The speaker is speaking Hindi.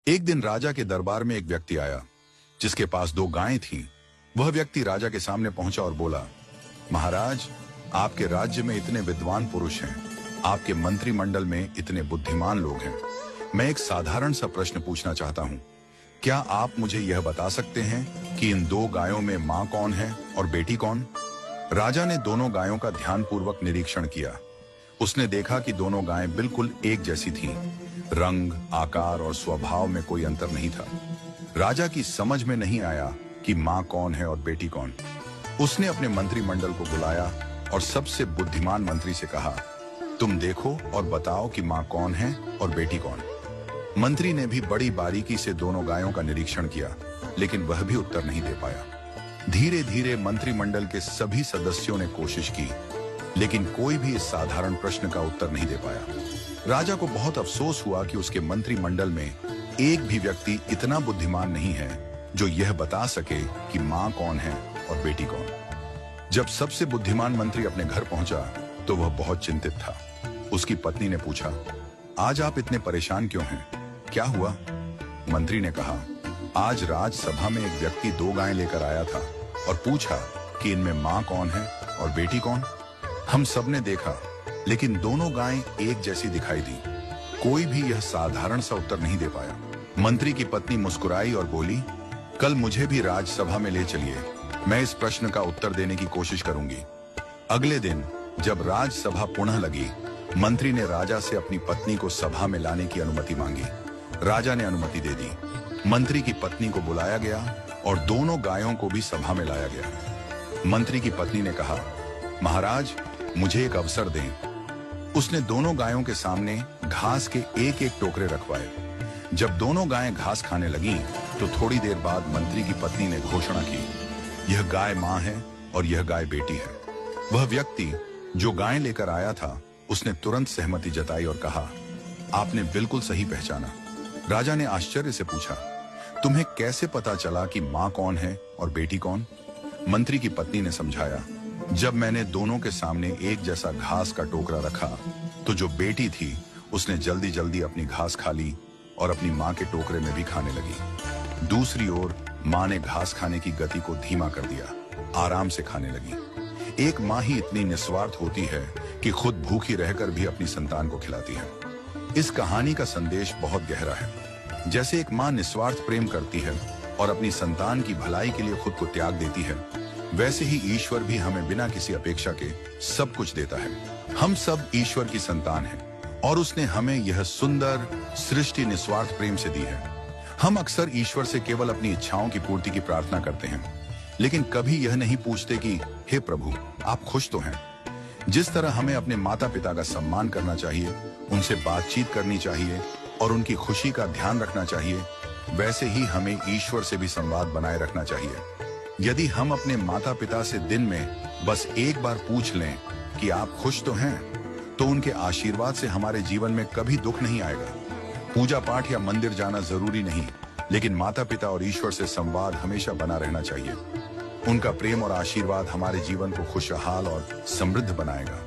एक दिन राजा के दरबार में एक व्यक्ति आया जिसके पास 2 गायें थीं। वह व्यक्ति राजा के सामने पहुंचा और बोला, महाराज, आपके राज्य में इतने विद्वान पुरुष हैं, आपके मंत्रिमंडल में इतने बुद्धिमान लोग हैं। मैं एक साधारण सा प्रश्न पूछना चाहता हूं। क्या आप मुझे यह बता सकते हैं कि इन 2 गायों में मां कौन है और बेटी कौन? राजा ने दोनों गायों का ध्यानपूर्वक निरीक्षण किया। उसने देखा कि दोनों गायें बिल्कुल एक जैसी थीं। रंग, आकार और स्वभाव में कोई अंतर नहीं था। राजा की समझ में नहीं आया कि मां कौन है और बेटी कौन। उसने अपने मंत्रिमंडल को बुलाया और सबसे बुद्धिमान मंत्री से कहा, तुम देखो और बताओ कि मां कौन है और बेटी कौन। मंत्री ने भी बड़ी बारीकी से दोनों गायों का निरीक्षण किया, लेकिन वह भी उत्तर नहीं दे पाया। धीरे धीरे मंत्रिमंडल के सभी सदस्यों ने कोशिश की, लेकिन कोई भी इस साधारण प्रश्न का उत्तर नहीं दे पाया। राजा को बहुत अफसोस हुआ कि उसके मंत्रिमंडल में एक भी व्यक्ति इतना बुद्धिमान नहीं है जो यह बता सके कि मां कौन है और बेटी कौन। जब सबसे बुद्धिमान मंत्री अपने घर पहुंचा तो वह बहुत चिंतित था। उसकी पत्नी ने पूछा, आज आप इतने परेशान क्यों हैं? क्या हुआ? मंत्री ने कहा, आज राजसभा में एक व्यक्ति 2 गायें लेकर आया था और पूछा कि इनमें मां कौन है और बेटी कौन। हम सबने देखा, लेकिन दोनों गायें एक जैसी दिखाई दी। कोई भी यह साधारण सा उत्तर नहीं दे पाया। मंत्री की पत्नी मुस्कुराई और बोली, कल मुझे भी राजसभा में ले चलिए, मैं इस प्रश्न का उत्तर देने की कोशिश करूंगी। अगले दिन जब राजसभा पुनः लगी, मंत्री ने राजा से अपनी पत्नी को सभा में लाने की अनुमति मांगी। राजा ने अनुमति दे दी। मंत्री की पत्नी को बुलाया गया और दोनों गायों को भी सभा में लाया गया। मंत्री की पत्नी ने कहा, महाराज, मुझे एक अवसर दें। उसने दोनों गायों के सामने घास के एक एक टोकरे रखवाए। जब दोनों गायें घास खाने लगीं, तो थोड़ी देर बाद मंत्री की पत्नी ने घोषणा की, यह गाय मां है और यह गाय बेटी है। वह व्यक्ति जो गायें लेकर आया था, उसने तुरंत सहमति जताई और कहा, आपने बिल्कुल सही पहचाना। राजा ने आश्चर्य से पूछा, तुम्हें कैसे पता चला कि मां कौन है और बेटी कौन? मंत्री की पत्नी ने समझाया, जब मैंने दोनों के सामने एक जैसा घास का टोकरा रखा, तो जो बेटी थी उसने जल्दी जल्दी अपनी घास खा ली और अपनी मां के टोकरे में भी खाने लगी। दूसरी ओर मां ने घास खाने की गति को धीमा कर दिया, आराम से खाने लगी। एक मां ही इतनी निस्वार्थ होती है कि खुद भूखी रहकर भी अपनी संतान को खिलाती है। इस कहानी का संदेश बहुत गहरा है। जैसे एक मां निस्वार्थ प्रेम करती है और अपनी संतान की भलाई के लिए खुद को त्याग देती है, वैसे ही ईश्वर भी हमें बिना किसी अपेक्षा के सब कुछ देता है। हम सब ईश्वर की संतान हैं और उसने हमें यह सुंदर सृष्टि निस्वार्थ प्रेम से दी है। हम अक्सर ईश्वर से केवल अपनी इच्छाओं की पूर्ति की प्रार्थना करते हैं, लेकिन कभी यह नहीं पूछते कि हे प्रभु, आप खुश तो हैं? जिस तरह हमें अपने माता पिता का सम्मान करना चाहिए, उनसे बातचीत करनी चाहिए और उनकी खुशी का ध्यान रखना चाहिए, वैसे ही हमें ईश्वर से भी संवाद बनाए रखना चाहिए। यदि हम अपने माता पिता से दिन में बस एक बार पूछ लें कि आप खुश तो हैं, तो उनके आशीर्वाद से हमारे जीवन में कभी दुख नहीं आएगा। पूजा पाठ या मंदिर जाना जरूरी नहीं, लेकिन माता पिता और ईश्वर से संवाद हमेशा बना रहना चाहिए। उनका प्रेम और आशीर्वाद हमारे जीवन को खुशहाल और समृद्ध बनाएगा।